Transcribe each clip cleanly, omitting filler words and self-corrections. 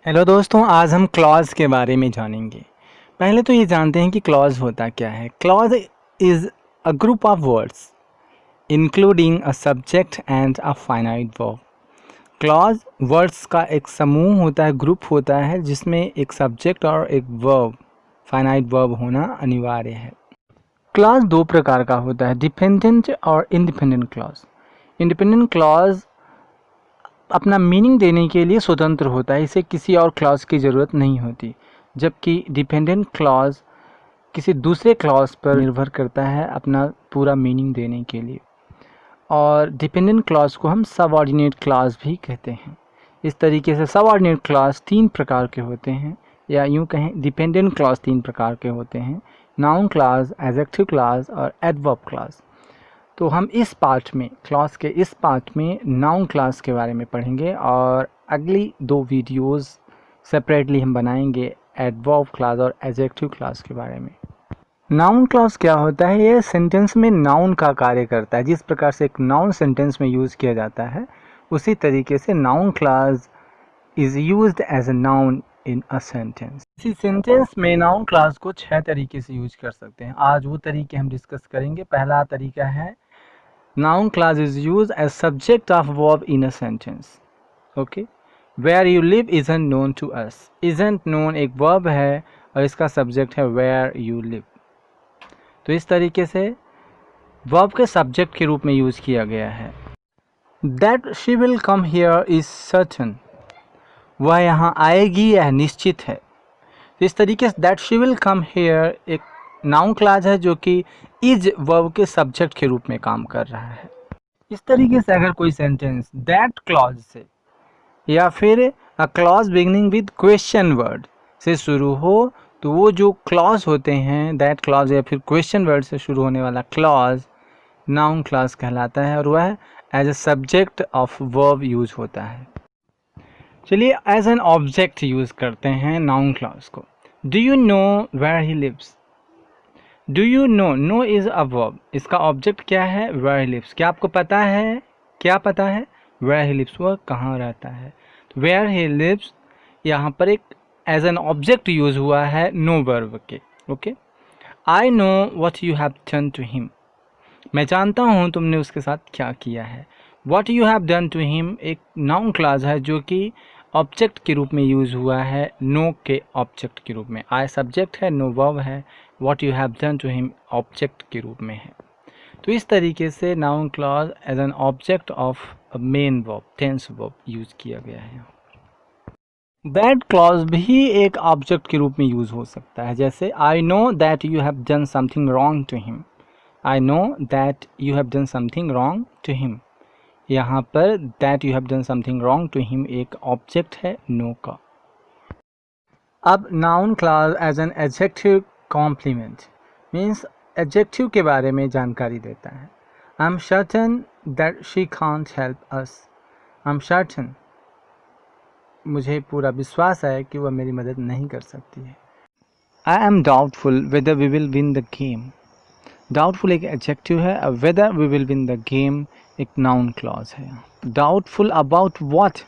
Hello दोस्तों, आज हम क्लॉज के बारे में जानेंगे। पहले तो ये जानते हैं कि क्लॉज होता क्या है। Clause is a group of words including a subject and a finite verb. Clause words का एक समूह होता है, ग्रुप होता है, जिसमें एक सब्जेक्ट और एक वर्ब, फाइनाइट वर्ब होना अनिवार्य है। क्लॉज दो प्रकार का होता है, डिपेंडेंट और इंडिपेंडेंट क्लॉज। इंडिपेंडेंट क्लॉज अपना मीनिंग देने के लिए स्वतंत्र होता है, इसे किसी और क्लॉज की ज़रूरत नहीं होती। जबकि डिपेंडेंट क्लॉज किसी दूसरे क्लॉज पर निर्भर करता है अपना पूरा मीनिंग देने के लिए। और डिपेंडेंट क्लॉज को हम सबऑर्डिनेट क्लॉज भी कहते हैं। इस तरीके से सबऑर्डिनेट क्लॉज तीन प्रकार के होते हैं, या यूँ कहें डिपेंडेंट क्लॉज तीन प्रकार के होते हैं: नाउन क्लॉज, एडजेक्टिव क्लॉज और एडवर्ब क्लॉज। तो हम इस पार्ट में, क्लॉज के इस पार्ट में नाउन क्लॉज के बारे में पढ़ेंगे, और अगली दो वीडियोस सेपरेटली हम बनाएंगे एडवर्ब क्लॉज और एडजेक्टिव क्लॉज के बारे में। नाउन क्लॉज क्या होता है? ये सेंटेंस में नाउन का कार्य करता है। जिस प्रकार से एक नाउन सेंटेंस में यूज़ किया जाता है, उसी तरीके से noun clause is used as a noun in a sentence. इसी सेंटेंस में नाउन क्लॉज को 6 तरीके से यूज कर सकते हैं। आज वो तरीके हम डिस्कस करेंगे। पहला तरीका है, noun clause is used as subject of verb in a sentence. Okay, where you live isn't known to us. Isn't known एक verb है और इसका subject है where you live. तो इस तरीके से verb के subject के रूप में यूज किया गया है। That she will come here is certain. वह यहाँ आएगी, यह निश्चित है। तो इस तरीके से that she will come here एक नाउन क्लॉज है जो कि इज वर्ब के सब्जेक्ट के रूप में काम कर रहा है। इस तरीके से अगर कोई सेंटेंस दैट क्लॉज से या फिर a clause beginning with question word से शुरू हो, तो वो जो क्लॉज होते हैं दैट क्लॉज या फिर क्वेश्चन वर्ड से शुरू होने वाला क्लॉज नाउन क्लॉज कहलाता है, और वह as a subject of verb use होता है। चलिए एज एन ऑब्जेक्ट यूज करते हैं नाउन क्लॉज को। Do you know where he lives? Do you know, know is a verb, इसका ऑब्जेक्ट क्या है? Where he lives. क्या आपको पता है? क्या पता है? वेयर ही लिव्स, वह कहाँ रहता है। तो वेयर ही लिव्स यहाँ पर एक एज एन ऑब्जेक्ट यूज हुआ है नो वर्ब के। Okay, I know what you have done to him, मैं जानता हूँ तुमने उसके साथ क्या किया है। What you have done to him एक नाउन क्लॉज है जो कि ऑब्जेक्ट के रूप में यूज़ हुआ है नो के ऑब्जेक्ट के रूप में। आई सब्जेक्ट है, नो वर्ब है, what you have done to him object के रूप में है। तो इस तरीके से noun clause as an object of a main verb, tense verb use किया गया है। दैट क्लॉज भी एक ऑब्जेक्ट के रूप में यूज़ हो सकता है, जैसे I know that you have done something wrong to him. I know that you have done something wrong to him, यहाँ पर that you have done something wrong to him एक ऑब्जेक्ट है नो का। अब noun clause as an adjective complement means adjective के बारे में जानकारी देता है। I am certain that she can't help us. I am certain, मुझे पूरा विश्वास है कि वह मेरी मदद नहीं कर सकती है। I am doubtful whether we will win the game. Doubtful एक एडजेक्टिव है, whether we will win the game एक नाउन क्लॉज है। Doubtful about what,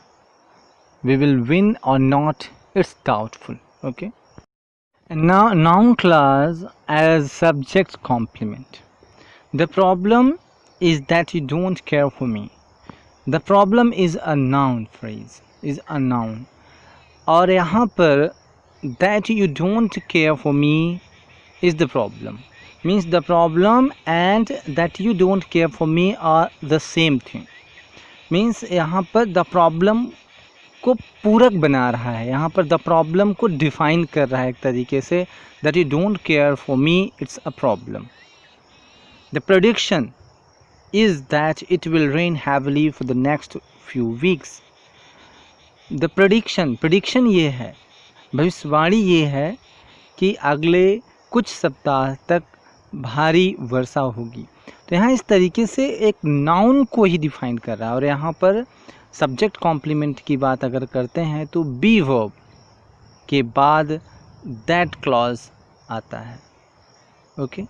we will win और not, it's doubtful. Okay, now noun clause as subject complement. The problem is that you don't care for me. The problem is a noun phrase, is a noun. और यहाँ पर that you don't care for me is the problem. Means the problem and that you don't care for me are the same thing. Means यहाँ पर the problem को पूरक बना रहा है, यहाँ पर द प्रॉब्लम को डिफाइन कर रहा है एक तरीके से, that you don't care for me it's a problem. The prediction is that it will rain heavily for the next few weeks. The prediction ये है, भविष्यवाणी ये है कि अगले कुछ सप्ताह तक भारी वर्षा होगी। तो यहाँ इस तरीके से एक नाउन को ही डिफाइन कर रहा है। और यहाँ पर सब्जेक्ट कॉम्प्लीमेंट की बात अगर करते हैं तो बी वर्ब के बाद दैट क्लॉज आता है। Okay,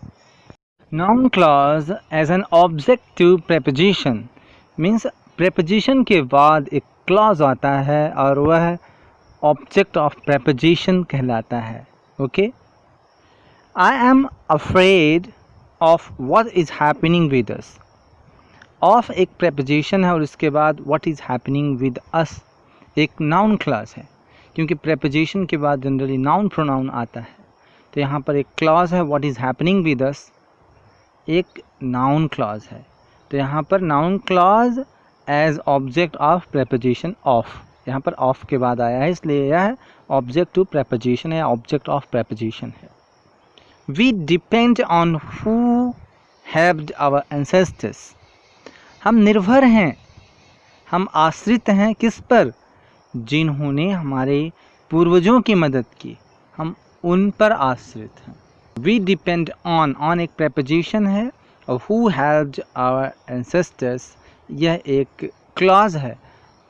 noun clause as an objective preposition means preposition के बाद एक क्लॉज आता है और वह ऑब्जेक्ट ऑफ प्रेपोजिशन कहलाता है। Okay, I am afraid of what is happening with us. Of एक प्रेपोजिशन है और उसके बाद what is happening with us एक नाउन क्लॉज है, क्योंकि प्रेपोजिशन के बाद जनरली नाउन प्रोनाउन आता है। तो यहाँ पर एक क्लॉज है what is happening with us, एक नाउन क्लॉज है। तो यहाँ पर noun clause as object of preposition of, यहाँ पर ऑफ के बाद आया है इसलिए यह ऑब्जेक्ट टू प्रेपोजिशन है, ऑब्जेक्ट ऑफ प्रेपोजिशन है। We depend on who helped our ancestors. हम निर्भर हैं, हम आश्रित हैं किस पर, जिन्होंने हमारे पूर्वजों की मदद की, हम उन पर आश्रित हैं। वी डिपेंड ऑन एक प्रेपोजिशन है और हु हेल्प्ड आवर एंसेस्टर्स यह एक क्लॉज है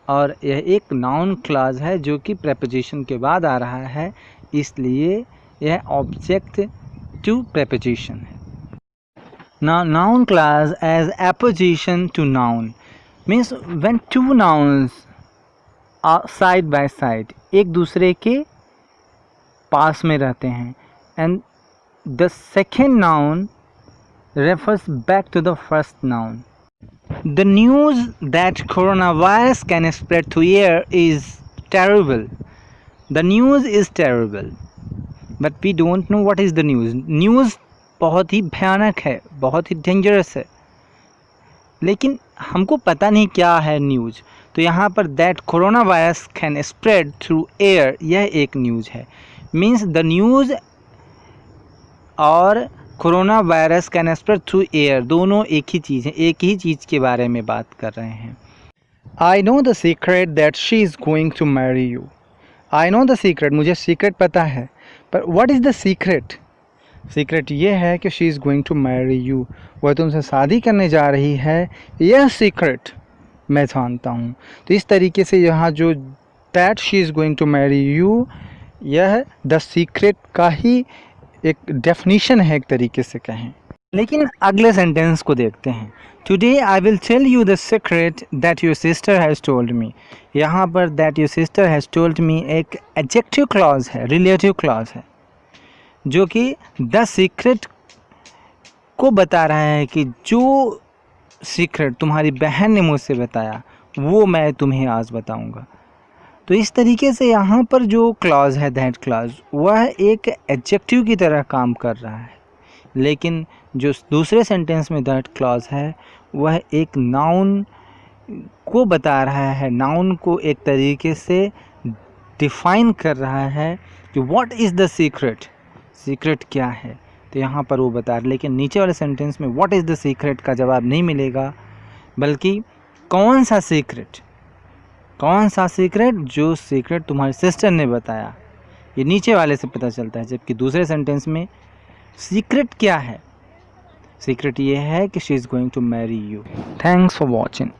और यह एक नाउन क्लॉज है जो कि प्रेपोजिशन के बाद आ रहा है, इसलिए यह ऑब्जेक्ट टू प्रेपोजिशन है। Now noun clause as apposition to noun means when two nouns are side by side, एक दूसरे के पास में रहते हैं, and the second noun refers back to the first noun. The news that coronavirus can spread through air is terrible. The news is terrible, but we don't know what is the news. News बहुत ही भयानक है, बहुत ही dangerous है, लेकिन हमको पता नहीं क्या है न्यूज़। तो यहाँ पर that corona virus can spread through air, यह एक न्यूज़ है। मीन्स द न्यूज़ और corona virus can spread through air दोनों एक ही चीज़ है, एक ही चीज़ के बारे में बात कर रहे हैं। I know the secret that she is going to marry you. I know the secret, मुझे सीक्रेट पता है, पर what is the secret? Secret ये है कि she is going to marry you, वह तुमसे शादी करने जा रही है, यह सीक्रेट मैं जानता हूँ। तो इस तरीके से यहाँ जो that she is going to marry you, यह द सीक्रेट का ही एक डेफिनीशन है एक तरीके से कहें। लेकिन अगले सेंटेंस को देखते हैं। Today I will tell you the secret that your sister has told me. यहाँ पर that your sister has told me एक एडजेक्टिव क्लॉज है, रिलेटिव क्लॉज है, जो कि द सीक्रेट को बता रहा है कि जो सीक्रेट तुम्हारी बहन ने मुझसे बताया वो मैं तुम्हें आज बताऊंगा। तो इस तरीके से यहाँ पर जो क्लॉज है दैट क्लॉज, वह एक एडजेक्टिव की तरह काम कर रहा है, लेकिन जो दूसरे सेंटेंस में दैट क्लॉज है वह एक नाउन को बता रहा है, नाउन को एक तरीके से डिफाइन कर रहा है कि what is the secret, secret क्या है। तो यहाँ पर वो बता रहे, लेकिन नीचे वाले सेंटेंस में व्हाट इज़ द सीक्रेट का जवाब नहीं मिलेगा, बल्कि कौन सा सीक्रेट, कौन सा सीक्रेट, जो सीक्रेट तुम्हारी सिस्टर ने बताया, ये नीचे वाले से पता चलता है। जबकि दूसरे सेंटेंस में सीक्रेट क्या है, सीक्रेट ये है कि she is going to marry you. Thanks for watching.